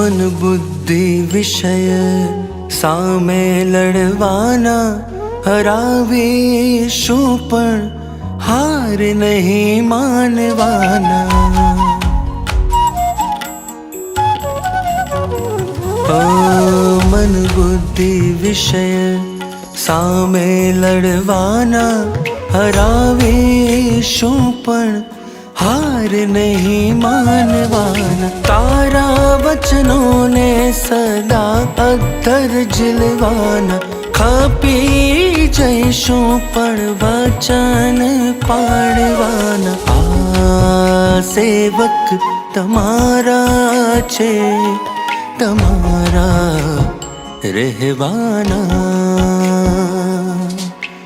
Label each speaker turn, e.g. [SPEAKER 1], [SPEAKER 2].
[SPEAKER 1] મન બુદ્ધિ વિષય સામે લડવાના, હરાવીશું પણ હાર નહીં માનવાના. મન બુદ્ધિ વિષય સામે લડવાના, હરાવીશું પણ હાર નહીં માનવાના. તારા વચનોને સદા અદ્ધર ઝીલવાના, ખપી જઈશું પણ વચન પાડવાના. આ સેવક તમારા છે, તમારા રહેવાના.